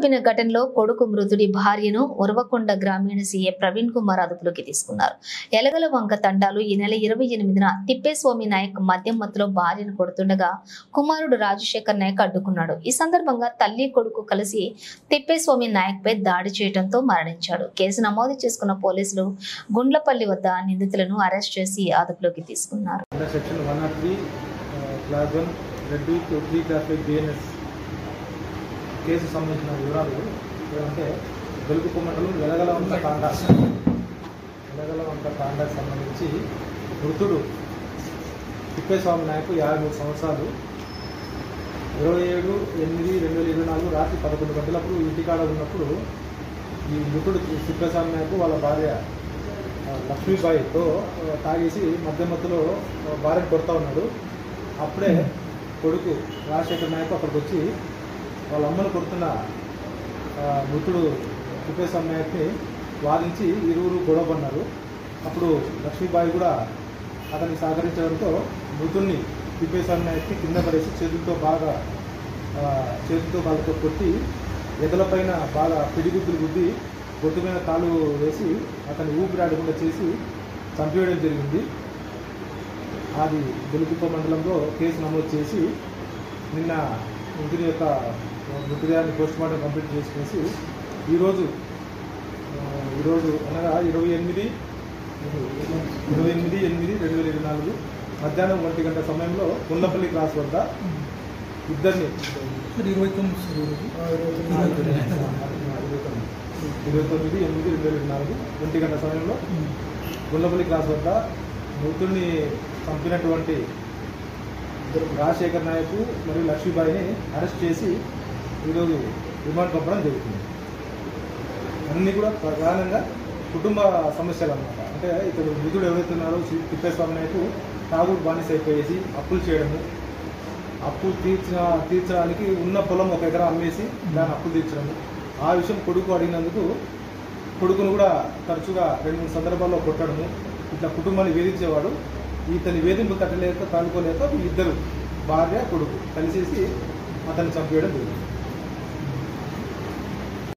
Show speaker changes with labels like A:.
A: చంపిన ఘటనలో కొడుకు మృతుడి భార్యను ఉరవకొండ గ్రామీణ సీఏ ప్రవీణ్ కుమార్ అదుపులోకి తీసుకున్నారు. ఎలగలవంక తండాలు ఈ నెల 28న తిప్పేస్వామి నాయక్ మద్యం మత్తులో భార్యను కొడుతుండగా కుమారుడు రాజశేఖర్ నాయక్ అడ్డుకున్నాడు. ఈ సందర్భంగా తల్లి కొడుకు కలిసి తిప్పేస్వామి నాయక్ పై దాడి చేయడంతో మరణించాడు. కేసు నమోదు చేసుకున్న పోలీసులు గుండ్లపల్లి వద్ద నిందితులను అరెస్ట్ చేసి అదుపులోకి తీసుకున్నారు.
B: కేసు సంబంధించిన వివరాలు అంటే వెలుగుపు మండలం వెలగలవంక తాండాకు సంబంధించి మృతుడు తిప్పేస్వామి నాయకు 53 సంవత్సరాలు 27/8/2024 రాత్రి 11 గంటలప్పుడు ఇంటికాడ ఉన్నప్పుడు ఈ మృతుడు తిప్పేస్వామి నాయకు వాళ్ళ భార్య లక్ష్మీబాయితో తాగేసి మధ్యలో భార్యను కొడతా ఉన్నాడు. అప్పుడే కొడుకు రాజశేఖర్ నాయకు అక్కడికి వచ్చి వాళ్ళ అమ్మను కొడుతున్న మృతుడు తిప్పేస్వామి నాయక్ని వాదించి ఇరువురు గొడవ పడినారు. అప్పుడు లక్ష్మీబాయి కూడా అతనికి సహకరించడంతో మృతుడిని తిప్పేస్వామి నాయక్ని కింద పడేసి చేతులతో కాళ్ళతో కొట్టి ఎదలపైన బాగా పిడిగుద్దులు గుద్ది బొట్టు మీద కాలు వేసి అతన్ని ఊపిరాడకుండా చేసి చంపేయడం జరిగింది. అది వెలుగుప్ప మండలంలో కేసు నమోదు చేసి నిన్న మృతుడి యొక్క మృతదేహాన్ని పోస్ట్మార్టం కంప్లీట్ చేసుకునేసి ఈరోజు అనగా 28/8/2024 మధ్యాహ్నం 1 గంట సమయంలో గుండ్లపల్లి క్రాస్ వద్ద ఇద్దరిని 29/8/2024 1 గంట సమయంలో గుండ్లపల్లి క్రాస్ వద్ద మృతుడిని చంపినటువంటి రాజశేఖర్ నాయక్ మరియు లక్ష్మీబాయిని అరెస్ట్ చేసి ఈరోజు రిమాండ్ పంపడం జరుగుతుంది. అన్నీ కూడా ప్రధానంగా కుటుంబ సమస్యలు అన్నమాట. అంటే ఇక్కడ మృతుడు ఎవరైతే ఉన్నారో తిప్పేస్వామి నాయకు తాగుడు బానిస అయిపోయేసి అప్పులు చేయడము, అప్పులు తీర్చడానికి ఉన్న పొలం 1 ఎకరా అమ్మేసి దాన్ని అప్పులు తీర్చడము. ఆ విషయం కొడుకు అడిగినందుకు కొడుకును కూడా తరచుగా 2-3 సందర్భాల్లో కొట్టడము, ఇట్లా కుటుంబాన్ని వేధించేవాడు. ఇతని వేధింపులు తాళుకోలేక ఇద్దరు భార్య కొడుకు కలిసేసి అతన్ని చంపేయడం జరిగింది.